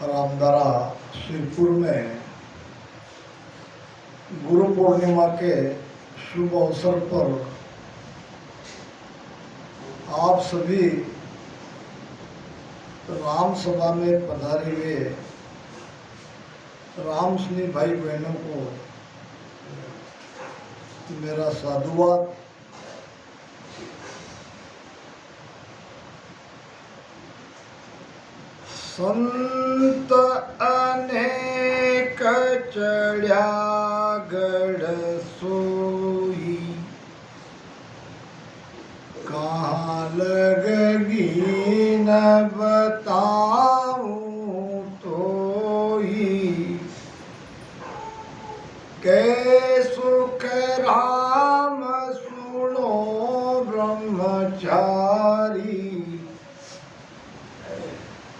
रामदरा शिवपुर में गुरु पूर्णिमा के शुभ अवसर पर आप सभी राम सभा में पधारे हुए राम स्नेही भाई बहनों को मेरा साधुवाद। संत अनेक चढ़्या गढ़ सोई, कहाँ लगगी न बताऊं तोई। कै सुख राम सुनो ब्रह्मचारी,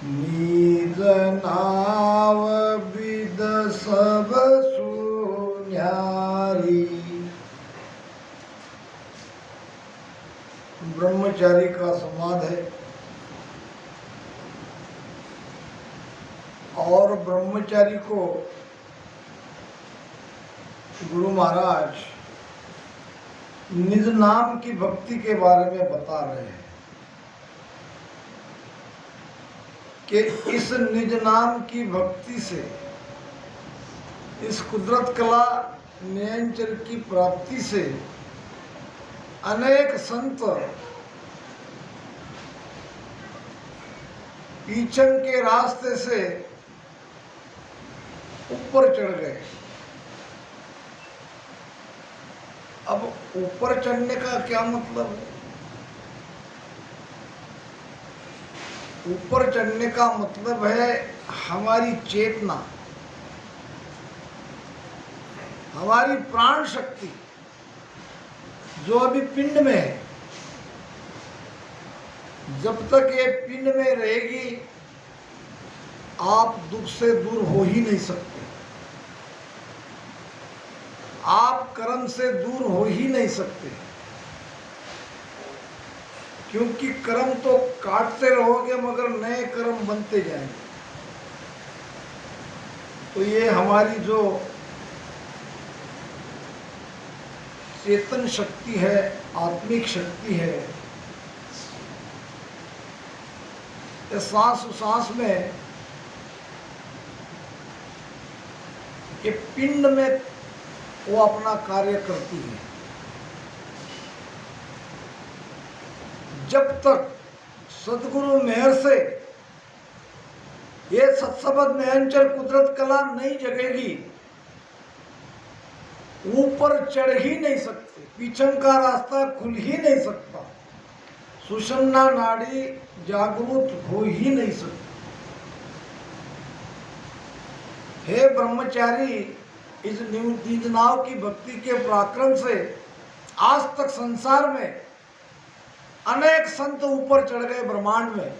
निज नाव विद सब सुन्यारी। ब्रह्मचारी का समाध है और ब्रह्मचारी को गुरु महाराज निज नाम की भक्ति के बारे में बता रहे हैं कि इस निज नाम की भक्ति से, इस कुदरत कला नियंचर की प्राप्ति से अनेक संत पीछन के रास्ते से ऊपर चढ़ गए। अब ऊपर चढ़ने का क्या मतलब है? ऊपर चढ़ने का मतलब है हमारी चेतना, हमारी प्राण शक्ति जो अभी पिंड में है, जब तक ये पिंड में रहेगी आप दुख से दूर हो ही नहीं सकते, आप कर्म से दूर हो ही नहीं सकते, क्योंकि कर्म तो काटते रहोगे मगर नए कर्म बनते जाएंगे। तो ये हमारी जो चेतन शक्ति है, आत्मिक शक्ति है, ये सांस सांस में, ये पिंड में वो अपना कार्य करती है। जब तक सदगुरु मेहर से ये सत्सबद नियंचर कुदरत कला नहीं जगेगी, ऊपर चढ़ ही नहीं सकते, पीछन का रास्ता खुल ही नहीं सकता, सुषुम्ना नाड़ी जागृत हो ही नहीं सकती। हे ब्रह्मचारी, इस निज नाव की भक्ति के पराक्रम से आज तक संसार में अनेक संत ऊपर चढ़ गए ब्रह्मांड में।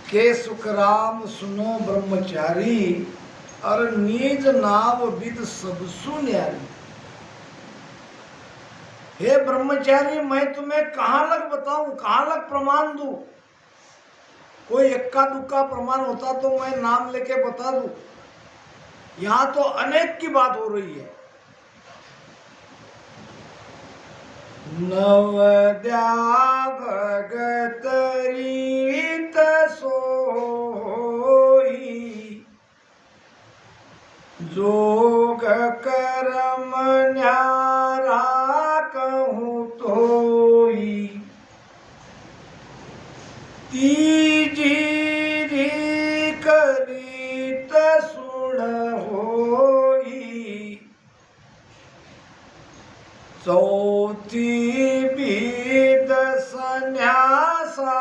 के सुख राम सुनो ब्रह्मचारी, और निज नाव विद सब सुन्यारी। हे ब्रह्मचारी, मैं तुम्हें कहां लग बताऊं, कहां लग प्रमाण दूं? कोई इक्का दुक्का प्रमाण होता तो मैं नाम लेके बता दूं। यहां तो अनेक की बात हो रही है। नवद्या भगत रीत सोई, जोग करम न्यारा कहूँ तोई। तीजीरी करीत सुन होई, चौथी बीद संन्यासा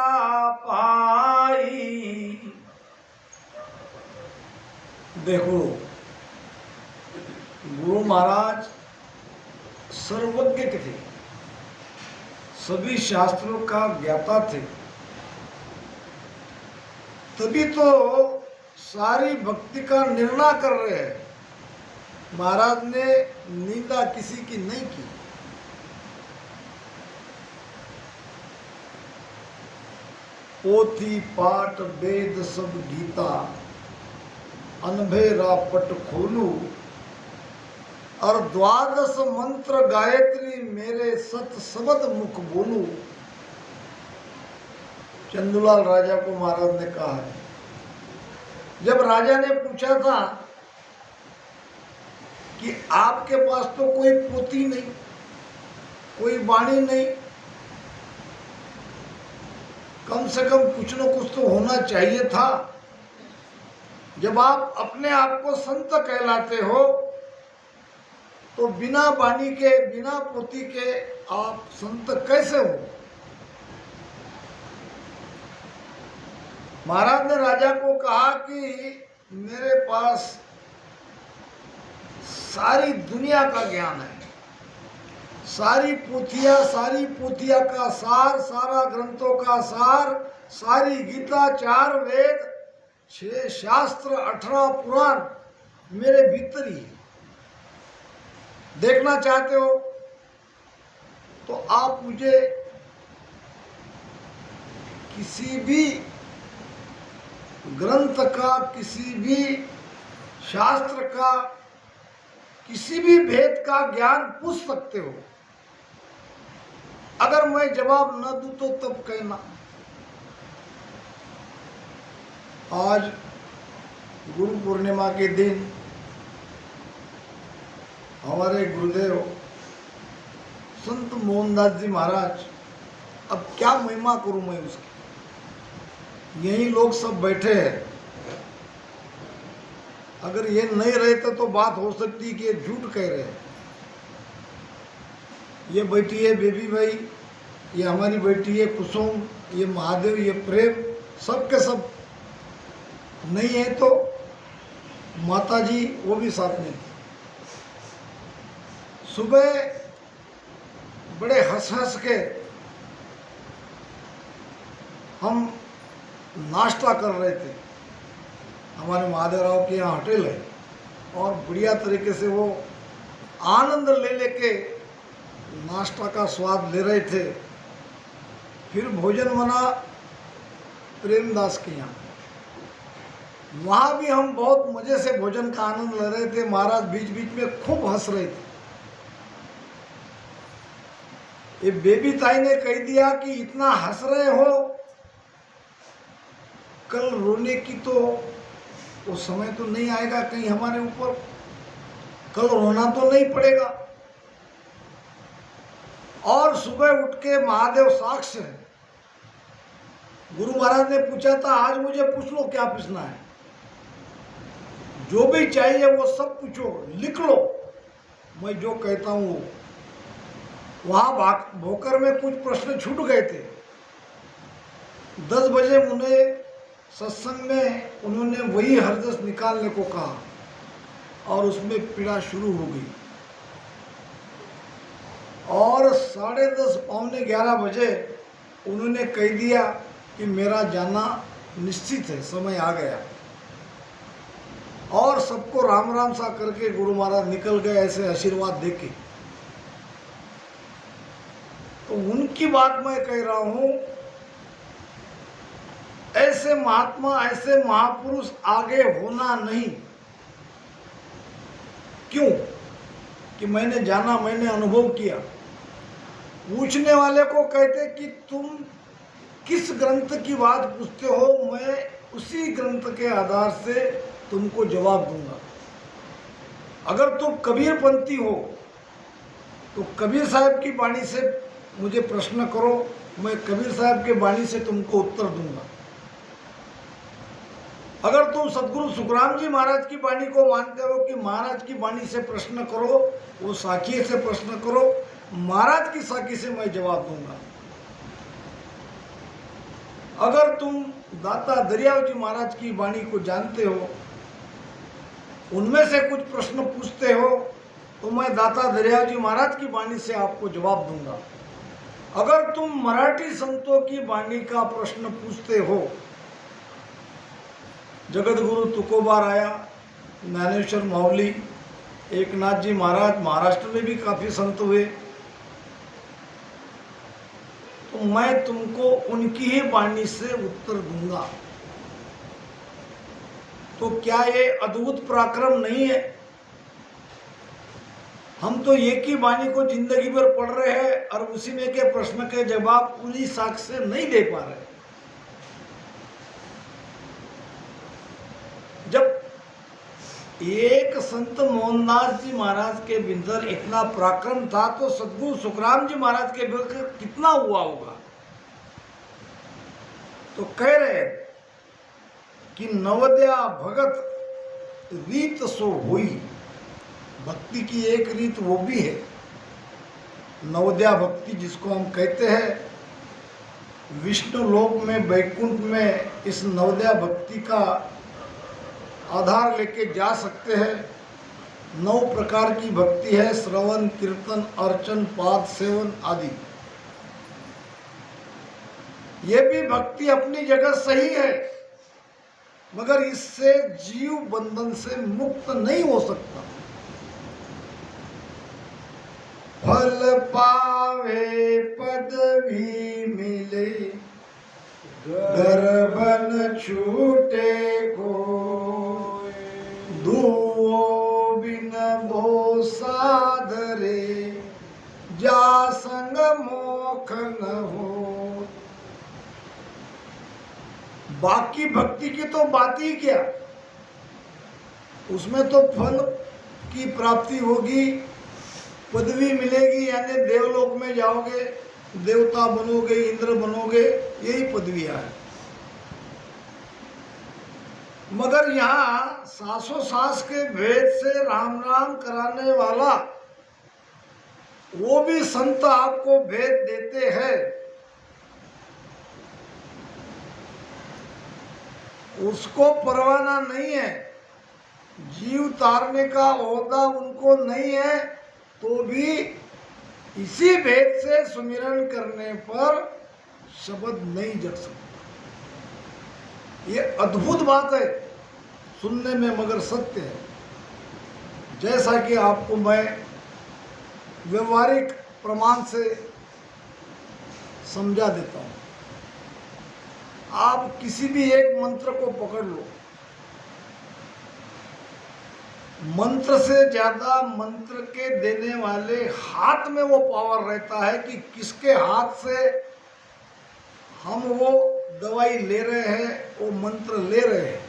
पाई। देखो, गुरु महाराज सर्वज्ञ थे, सभी शास्त्रों का ज्ञाता थे, तभी तो सारी भक्ति का निर्णय कर रहे हैं। महाराज ने निंदा किसी की नहीं की। पोथी पाठ वेद सब गीता, अनभेरा पट खोलू, और द्वादश मंत्र गायत्री मेरे सत शब्द मुख बोलू। चंदूलाल राजा को महाराज ने कहा है। जब राजा ने पूछा था कि आपके पास तो कोई पोथी नहीं, कोई वाणी नहीं, कम से कम कुछ न कुछ तो होना चाहिए था। जब आप अपने आप को संत कहलाते हो तो बिना वाणी के, बिना पोथी के आप संत कैसे हो? महाराज ने राजा को कहा कि मेरे पास सारी दुनिया का ज्ञान है, सारी पोथिया का सार, सारा ग्रंथों का सार, सारी गीता, 4 वेद, 6 शास्त्र, 18 पुराण मेरे भीतर ही है। देखना चाहते हो तो आप मुझे किसी भी ग्रंथ का, किसी भी शास्त्र का, किसी भी भेद का ज्ञान पूछ सकते हो। अगर मैं जवाब न दूं तो तब कहना। आज गुरु पूर्णिमा के दिन हमारे गुरुदेव संत मोहनदास जी महाराज, अब क्या महिमा करूं मैं उसकी। यही लोग सब बैठे हैं। अगर ये नहीं रहते तो बात हो सकती कि ये झूठ कह रहे हैं। ये बैठी है बेबी भाई, ये हमारी बेटी है कुसुम, ये महादेव, ये प्रेम, सब के सब नहीं है तो माता जी वो भी साथ में थी। सुबह बड़े हंस हंस के हम नाश्ता कर रहे थे। हमारे महादेवराव के यहाँ होटल है और बढ़िया तरीके से वो आनंद ले लेके नाश्ता का स्वाद ले रहे थे। फिर भोजन बना प्रेमदास के यहाँ, वहाँ भी हम बहुत मजे से भोजन का आनंद ले रहे थे। महाराज बीच बीच में खूब हंस रहे थे। ये बेबी ताई ने कह दिया कि इतना हंस रहे हो, कल रोने की तो वो समय तो नहीं आएगा कहीं हमारे ऊपर, कल रोना तो नहीं पड़ेगा। और सुबह उठ के महादेव साक्ष्य है, गुरु महाराज ने पूछा था आज मुझे पूछ लो क्या पूछना है, जो भी चाहिए वो सब पूछो, लिख लो, मैं जो कहता हूँ। वहाँ भोकर में कुछ प्रश्न छूट गए थे। 10 बजे उन्हें सत्संग में उन्होंने वही हरदस निकालने को कहा और उसमें पीड़ा शुरू हो गई। और 10:30 पौने 11 बजे उन्होंने कह दिया कि मेरा जाना निश्चित है, समय आ गया। और सबको राम राम सा करके गुरु महाराज निकल गए, ऐसे आशीर्वाद देके। तो उनकी बात मैं कह रहा हूं, ऐसे महात्मा, ऐसे महापुरुष आगे होना नहीं। क्यों? कि मैंने जाना, मैंने अनुभव किया। पूछने वाले को कहते कि तुम किस ग्रंथ की बात पूछते हो, मैं उसी ग्रंथ के आधार से तुमको जवाब दूंगा। अगर तुम कबीरपंथी हो तो कबीर साहब की वाणी से मुझे प्रश्न करो, मैं कबीर साहब के वाणी से तुमको उत्तर दूंगा। अगर तुम सदगुरु सुखराम जी महाराज की वाणी को मानते हो कि महाराज की वाणी से प्रश्न करो, वो साखी से प्रश्न करो, महाराज की साखी से मैं जवाब दूंगा। अगर तुम दाता दरियाव जी महाराज की वाणी को जानते हो, उनमें से कुछ प्रश्न पूछते हो, तो मैं दाता दरियाव जी महाराज की वाणी से आपको जवाब दूंगा। अगर तुम मराठी संतों की वाणी का प्रश्न पूछते हो, जगत गुरु तुकोबार आया, ज्ञानेश्वर माऊली, एकनाथ जी महाराज, महाराष्ट्र में भी काफी संत हुए, तो मैं तुमको उनकी ही वाणी से उत्तर दूंगा। तो क्या ये अद्भुत पराक्रम नहीं है? हम तो एक ही वाणी को जिंदगी भर पढ़ रहे हैं और उसी में के प्रश्न के जवाब पूरी साक्ष्य से नहीं दे पा रहे। जब एक संत मोहनदास जी महाराज के भीतर इतना पराक्रम था तो सदगुरु सुखराम जी महाराज के भीतर कितना हुआ होगा। तो कह रहे कि नवद्या भगत रीत सो हुई। भक्ति की एक रीत वो भी है, नवद्या भक्ति जिसको हम कहते हैं। विष्णु लोक में, वैकुंठ में इस नवद्या भक्ति का आधार लेके जा सकते हैं। 9 प्रकार की भक्ति है, श्रवण, कीर्तन, अर्चन, पाद सेवन आदि। ये भी भक्ति अपनी जगह सही है, मगर इससे जीव बंधन से मुक्त नहीं हो सकता। फल पावे पदवी मिले, घर बन छूटे को, दुओ बिन भो साधरे, जा संग मोख न हो। बाकी भक्ति की तो बात ही क्या, उसमें तो फल की प्राप्ति होगी, पदवी मिलेगी, यानी देवलोक में जाओगे, देवता बनोगे, इंद्र बनोगे, यही पदवियां है। मगर यहाँ सासों सास के भेद से राम राम कराने वाला वो भी संत आपको भेद देते हैं। उसको परवाना नहीं है, जीव तारने का ओहदा उनको नहीं है, तो भी इसी भेद से सुमिरन करने पर शब्द नहीं जग सकता। ये अद्भुत बात है सुनने में, मगर सत्य है। जैसा कि आपको मैं व्यवहारिक प्रमाण से समझा देता हूँ। आप किसी भी एक मंत्र को पकड़ लो, मंत्र से ज्यादा मंत्र के देने वाले हाथ में वो पावर रहता है कि किसके हाथ से हम वो दवाई ले रहे हैं, वो मंत्र ले रहे हैं।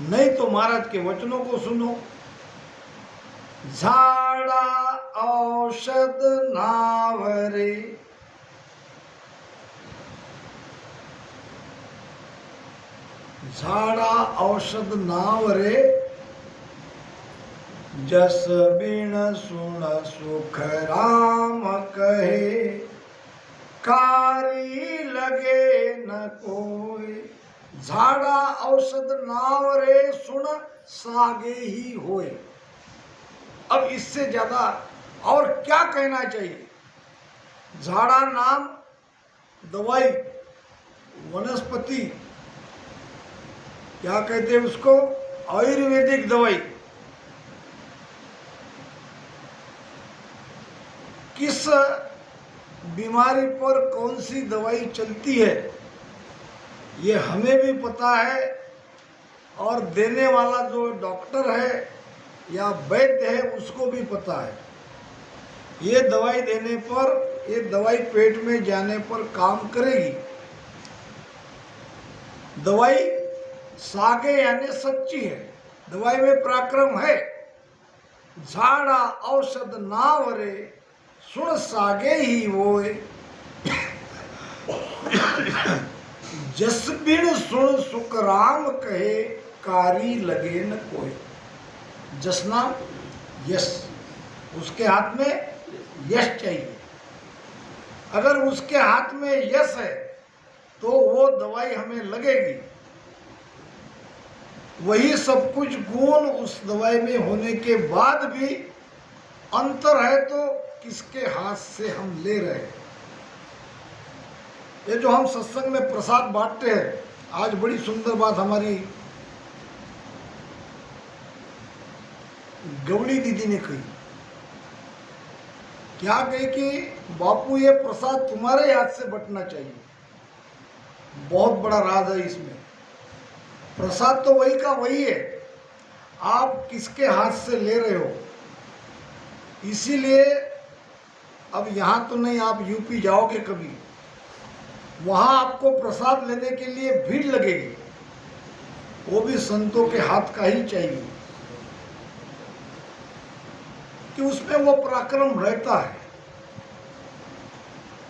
नहीं तो महाराज के वचनों को सुनो। झाड़ा औषध नावरे, झाड़ा औषध नावरे, जस बिन सुन सुख राम कहे, कारी लगे न कोई। झाड़ा औषध नावरे, सुन सागे ही होए। अब इससे ज्यादा और क्या कहना चाहिए। झाड़ा नाम दवाई, वनस्पति, क्या कहते हैं उसको, आयुर्वेदिक दवाई। किस बीमारी पर कौन सी दवाई चलती है ये हमें भी पता है, और देने वाला जो डॉक्टर है या वैद्य है उसको भी पता है। ये दवाई देने पर, ये दवाई पेट में जाने पर काम करेगी। दवाई सागे यानी सच्ची है, दवाई में पराक्रम है। झाड़ा औषध नावरे, सुन सागे ही होए। जस बिन सुन सुख राम कहे, कारी लगे न कोई। जस नाम यश, उसके हाथ में यश चाहिए। अगर उसके हाथ में यश है तो वो दवाई हमें लगेगी। वही सब कुछ गुण उस दवाई में होने के बाद भी अंतर है तो किसके हाथ से हम ले रहे हैं। ये जो हम सत्संग में प्रसाद बांटते हैं, आज बड़ी सुंदर बात हमारी गवली दीदी ने कही। क्या कहे कि बापू ये प्रसाद तुम्हारे हाथ से बंटना चाहिए। बहुत बड़ा राज है इसमें। प्रसाद तो वही का वही है, आप किसके हाथ से ले रहे हो। इसीलिए अब यहाँ तो नहीं, आप यूपी जाओगे कभी, वहाँ आपको प्रसाद लेने के लिए भीड़ लगेगी, वो भी संतों के हाथ का ही चाहिए कि उसमें वो पराक्रम रहता है।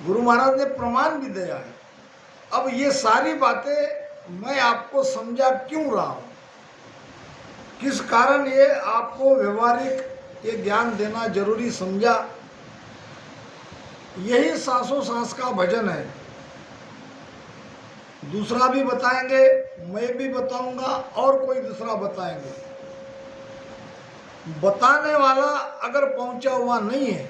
गुरु महाराज ने प्रमाण भी दिया है। अब ये सारी बातें मैं आपको समझा क्यों रहा हूं, किस कारण ये आपको व्यवहारिक ये ज्ञान देना जरूरी समझा, यही सांसों सांस का भजन है। दूसरा भी बताएंगे, मैं भी बताऊंगा और कोई दूसरा बताएंगे। बताने वाला अगर पहुंचा हुआ नहीं है,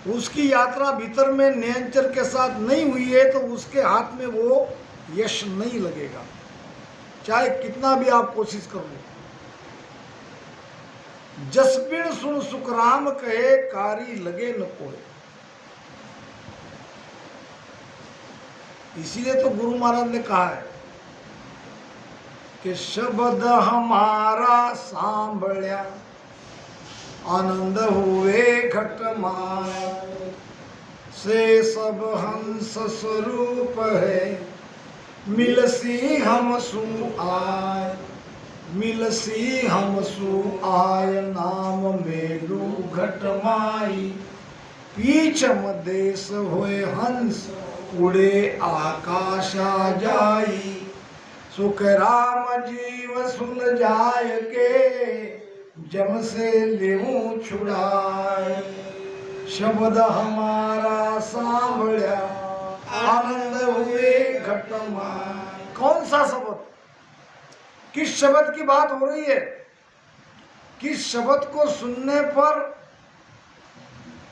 उसकी यात्रा भीतर में नियंत्रण के साथ नहीं हुई है, तो उसके हाथ में वो यश नहीं लगेगा, चाहे कितना भी आप कोशिश कर लो। जसबिन सुन सुखराम कहे कारी लगे न कोई। इसीलिए तो गुरु महाराज ने कहा है कि शब्द हमारा सांभळ्या आनंद हुए घट माया से सब हंस स्वरूप है मिलसी हम सु आय, मिलसी हम सु आय नाम मेलू घट माई पीछम देश होए हंस उड़े आकाशा जाई सुख राम जीव सुलझाय के जम से लेऊं छुड़ाए। शब्द हमारा सांभळ्या आनंद हुए घट माई। कौन सा शब्द, किस शब्द की बात हो रही है, किस शब्द को सुनने पर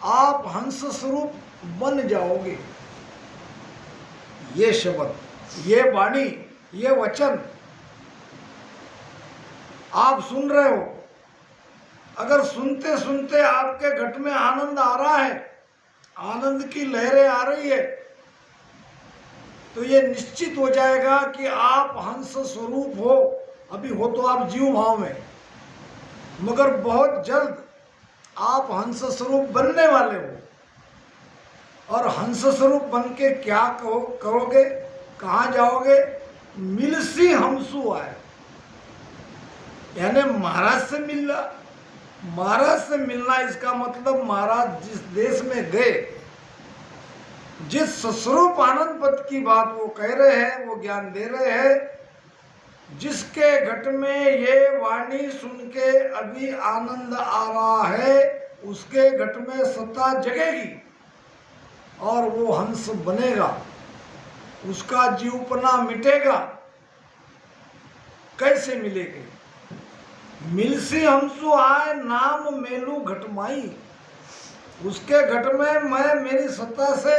आप हंस स्वरूप बन जाओगे। ये शब्द, ये वाणी, ये वचन आप सुन रहे हो, अगर सुनते सुनते आपके घट में आनंद आ रहा है, आनंद की लहरें आ रही है, तो ये निश्चित हो जाएगा कि आप हंस स्वरूप हो। अभी हो तो आप जीव भाव में, मगर बहुत जल्द आप हंस स्वरूप बनने वाले हो। और हंस स्वरूप बन के क्या करोगे, कहाँ जाओगे, मिलसी हमसु आए, यानी महाराज से मिलना। महाराज से मिलना इसका मतलब महाराज जिस देश में गए, जिस स्वरूप आनंद पद की बात वो कह रहे हैं, वो ज्ञान दे रहे हैं, जिसके घट में ये वाणी सुन के अभी आनंद आ रहा है, उसके घट में सत्ता जगेगी और वो हंस बनेगा, उसका जीवपना मिटेगा। कैसे मिलेगी? मिलसी हमसु आए नाम मेलू घटमाई। उसके घट में मैं मेरी सत्ता से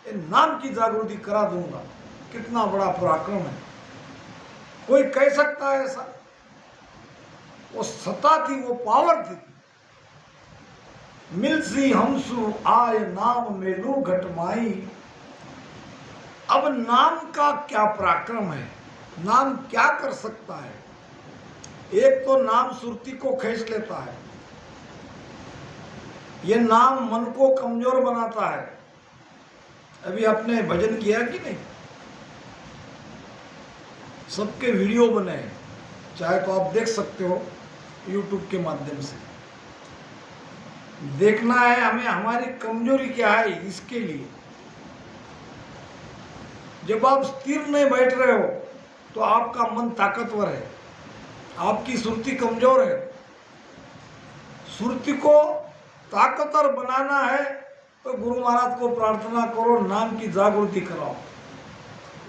नाम की जागृति करा दूंगा। कितना बड़ा पराक्रम है, कोई कह सकता है ऐसा? वो सत्ता थी, वो पावर थी। मिलसी हमसु आय नाम मेलू घटमाई। अब नाम का क्या पराक्रम है, नाम क्या कर सकता है? एक तो नाम सुरती को खींच लेता है, ये नाम मन को कमजोर बनाता है। अभी आपने भजन किया कि नहीं? सबके वीडियो बने हैं, चाहे तो आप देख सकते हो YouTube के माध्यम से। देखना है हमें हमारी कमजोरी क्या है, इसके लिए। जब आप स्थिर नहीं बैठ रहे हो तो आपका मन ताकतवर है, आपकी सुरती कमजोर है। सुरती को ताकतवर बनाना है तो गुरु महाराज को प्रार्थना करो, नाम की जागृति कराओ।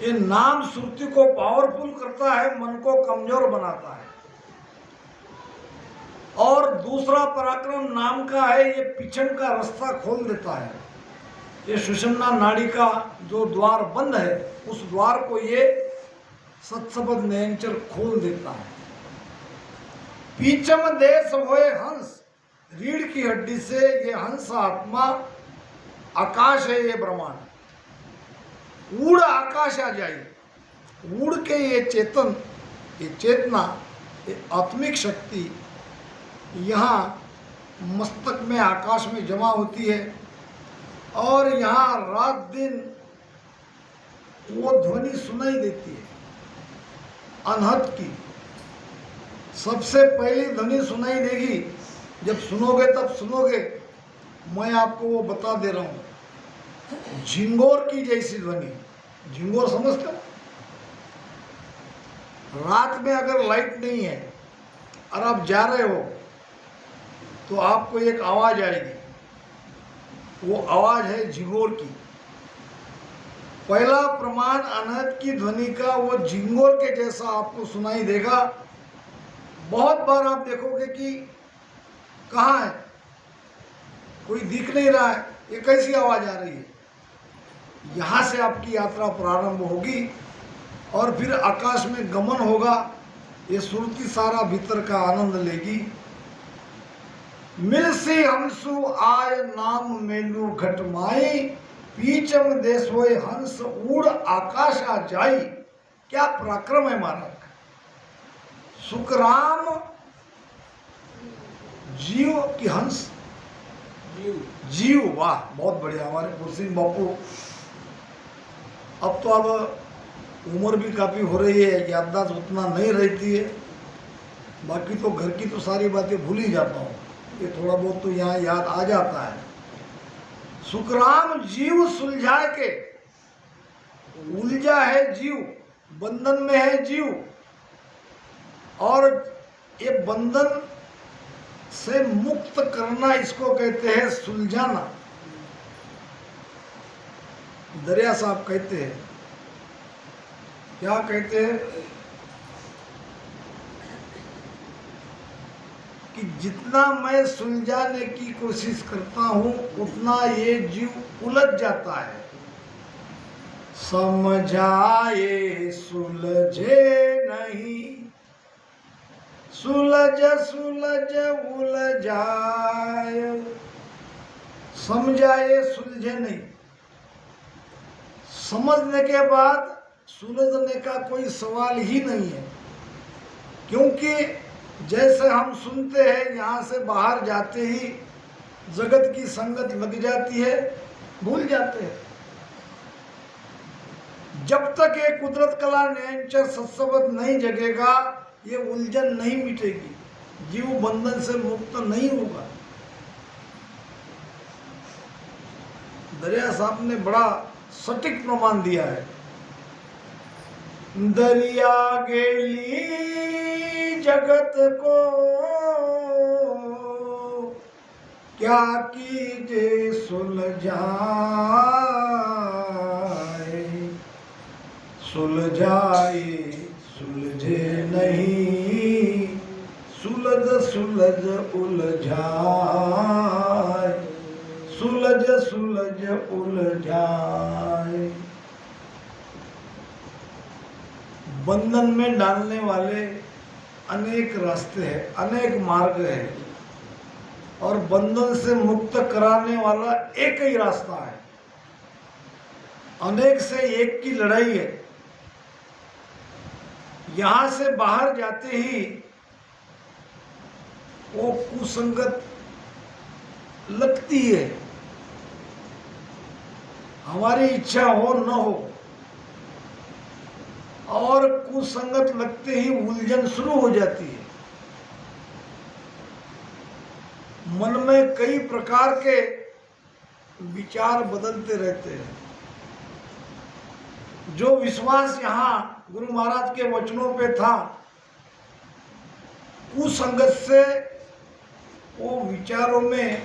ये नाम सुरती को पावरफुल करता है, मन को कमजोर बनाता है। और दूसरा पराक्रम नाम का है, ये पिछन का रास्ता खोल देता है। ये सुषुम्ना नाड़ी का जो द्वार बंद है, उस द्वार को ये सत्सबद नयनचर खोल देता है। पीछम देश होए हंस, रीढ़ की हड्डी से ये हंस आत्मा आकाश है, ये ब्रह्मांड उड़ आकाश आ जाए, उड़ के ये चेतन, ये चेतना, ये आत्मिक शक्ति यहाँ मस्तक में आकाश में जमा होती है और यहाँ रात दिन वो ध्वनि सुनाई देती है अनहद की। सबसे पहली ध्वनि सुनाई देगी, जब सुनोगे तब सुनोगे, मैं आपको वो बता दे रहा हूँ, झिंगोर की जैसी ध्वनि। झिंगोर समझते हो? रात में अगर लाइट नहीं है और आप जा रहे हो तो आपको एक आवाज आएगी, वो आवाज है झिंगोर की। पहला प्रमाण अनहद की ध्वनि का वो झिंगोर के जैसा आपको सुनाई देगा। बहुत बार आप देखोगे कि कहाँ है, कोई दिख नहीं रहा है, ये कैसी आवाज आ रही है। यहाँ से आपकी यात्रा प्रारंभ होगी और फिर आकाश में गमन होगा। ये सुरती सारा भीतर का आनंद लेगी। मिलसी हंसु आय नाम मेलू घटमाई, पीचम देश होए हंस उड़ आकाशा जाई। क्या पराक्रम है महाराज। सुखराम जीव की हंस, जीव, वाह बहुत बढ़िया। हमारे पुरसिंह बापू, अब तो अब उम्र भी काफ़ी हो रही है, याददाश्त उतना नहीं रहती है, बाकी तो घर की तो सारी बातें भूल ही जाता हूँ, ये थोड़ा बहुत तो यहाँ याद आ जाता है। सुखराम जीव सुलझा के, उलझा है जीव, बंधन में है जीव, और ये बंधन से मुक्त करना, इसको कहते हैं सुलझाना। दरिया साहब कहते हैं, क्या कहते हैं कि जितना मैं सुलझाने की कोशिश करता हूं उतना ये जीव उलझ जाता है। समझाए सुलझे नहीं, सुलझ सुलझ उलझाए। समझाए सुलझे नहीं, समझने के बाद सुलझने का कोई सवाल ही नहीं है, क्योंकि जैसे हम सुनते हैं यहाँ से बाहर जाते ही जगत की संगत लग जाती है, भूल जाते हैं। जब तक ये कुदरत कला नेचर सत्सबत नहीं जगेगा, ये उलझन नहीं मिटेगी, जीव बंधन से मुक्त नहीं होगा। दरिया साहब ने बड़ा सटीक प्रमाण दिया है। दरिया गेली जगत को, क्या कीजे सुलझाए। सुलझाए सुलझे नहीं, सुलझ सुलझ उलझाए। सुलझ सुलझ उलझाए। बंधन में डालने वाले अनेक रास्ते हैं, अनेक मार्ग हैं, और बंधन से मुक्त कराने वाला एक ही रास्ता है। अनेक से एक की लड़ाई है। यहां से बाहर जाते ही वो कुसंगत लगती है, हमारी इच्छा हो न हो, और कुसंगत लगते ही उलझन शुरू हो जाती है। मन में कई प्रकार के विचार बदलते रहते हैं। जो विश्वास यहाँ गुरु महाराज के वचनों पे था, कुसंगत से वो विचारों में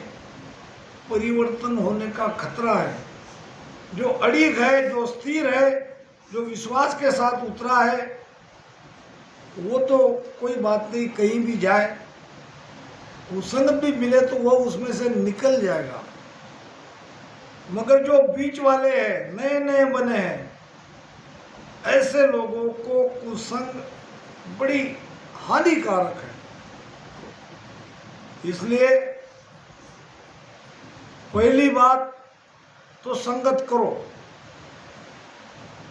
परिवर्तन होने का खतरा है। जो अड़िग है, जो स्थिर है, जो विश्वास के साथ उतरा है, वो तो कोई बात नहीं, कहीं भी जाए, कुसंगत भी मिले तो वो उसमें से निकल जाएगा। मगर जो बीच वाले हैं, नए नए बने हैं, ऐसे लोगों को कुसंग बड़ी हानिकारक है। इसलिए पहली बात तो संगत करो,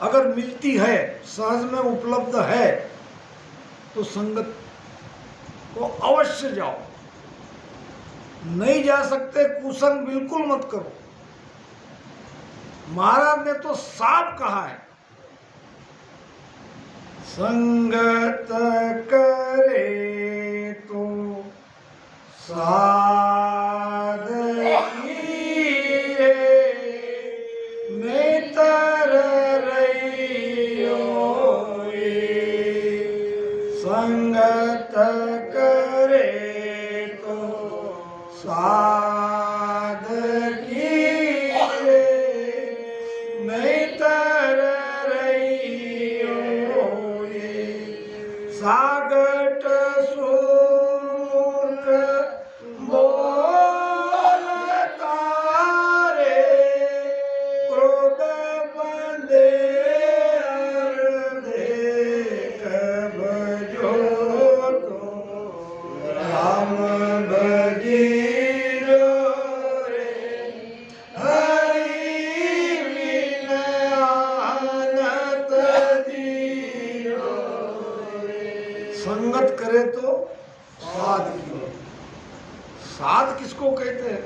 अगर मिलती है, सहज में उपलब्ध है तो संगत को अवश्य जाओ। नहीं जा सकते, कुसंग बिल्कुल मत करो। महाराज ने तो साफ कहा है, संगत करे तो साध कीरे, नेतर रहियो संगत करे तो साध कीरे, नेतर रहियो सागट सुख बोलता रे, क्रोध बंदे देख भजो तो राम भजीरो रे, हरि बिन आनत जीरो। संगत करे तो साध कीरो। साध किसको कहते हैं?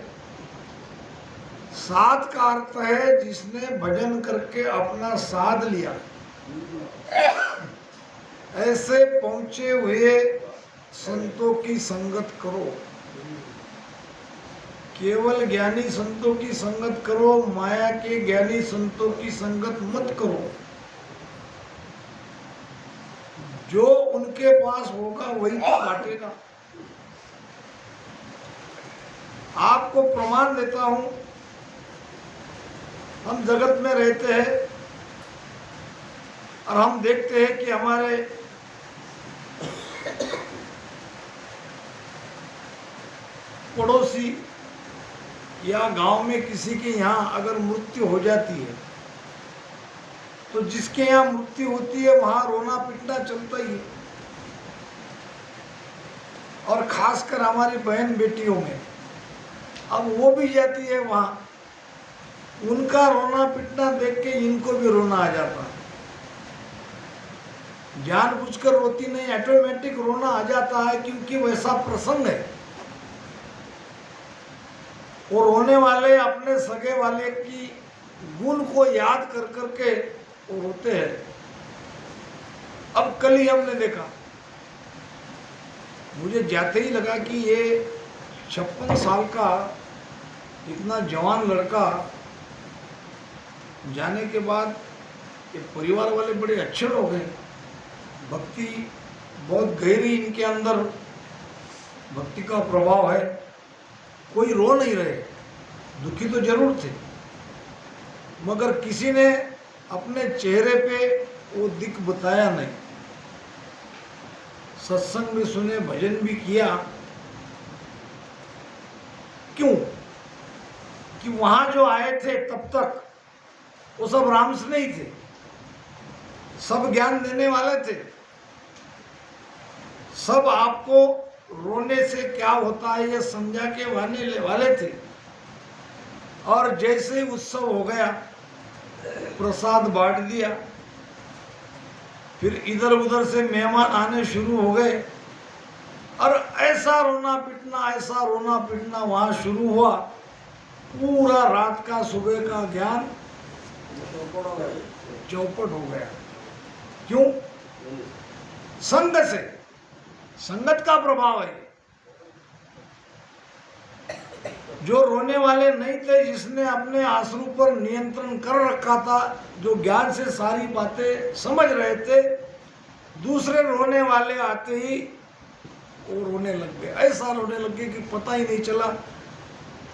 साध का अर्थ है जिसने भजन करके अपना साध लिया। ऐसे पहुंचे हुए संतों की संगत करो। केवल ज्ञानी संतों की संगत करो, माया के ज्ञानी संतों की संगत मत करो। जो उनके पास होगा वही तो बांटेगा। आपको प्रमाण देता हूं, हम जगत में रहते हैं और हम देखते हैं कि हमारे पड़ोसी या गांव में किसी के यहाँ अगर मृत्यु हो जाती है तो जिसके यहाँ मृत्यु होती है वहां रोना पिटना चलता ही है। और खासकर हमारी बहन बेटियों में, अब वो भी जाती है वहां, उनका रोना पिटना देख के इनको भी रोना आ जाता है। जानबूझकर रोती नहीं, ऑटोमेटिक रोना आ जाता है, क्योंकि वैसा प्रसंग है। वो रोने वाले अपने सगे वाले की गुण को याद कर करके वो रोते हैं। अब कल ही हमने देखा, मुझे जाते ही लगा कि ये 56 साल का इतना जवान लड़का जाने के बाद ये परिवार वाले बड़े अच्छे लोग हैं, भक्ति बहुत गहरी इनके अंदर भक्ति का प्रभाव है, कोई रो नहीं रहे, दुखी तो जरूर थे, मगर किसी ने अपने चेहरे पे वो दिख बताया नहीं। सत्संग भी सुने, भजन भी किया। क्यों? कि वहां जो आए थे तब तक वो सब रामस नहीं थे, सब ज्ञान देने वाले थे, सब आपको रोने से क्या होता है ये समझा के वाले थे। और जैसे ही उत्सव हो गया, प्रसाद बांट दिया, फिर इधर उधर से मेहमान आने शुरू हो गए और ऐसा रोना पिटना वहां शुरू हुआ। पूरा रात का सुबह का ज्ञान चौपट हो गया। क्यों? संग से, संगत का प्रभाव है। जो रोने वाले नहीं थे, जिसने अपने आंसू पर नियंत्रण कर रखा था, जो ज्ञान से सारी बातें समझ रहे थे, दूसरे रोने वाले आते ही वो रोने लग गए। ऐसा रोने लग गए कि पता ही नहीं चला।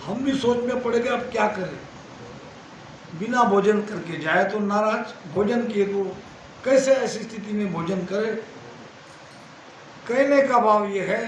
हम भी सोच में पड़ गए अब क्या करें। बिना भोजन करके जाए तो नाराज, भोजन किए तो कैसे ऐसी स्थिति में भोजन करे। कहने का भाव ये है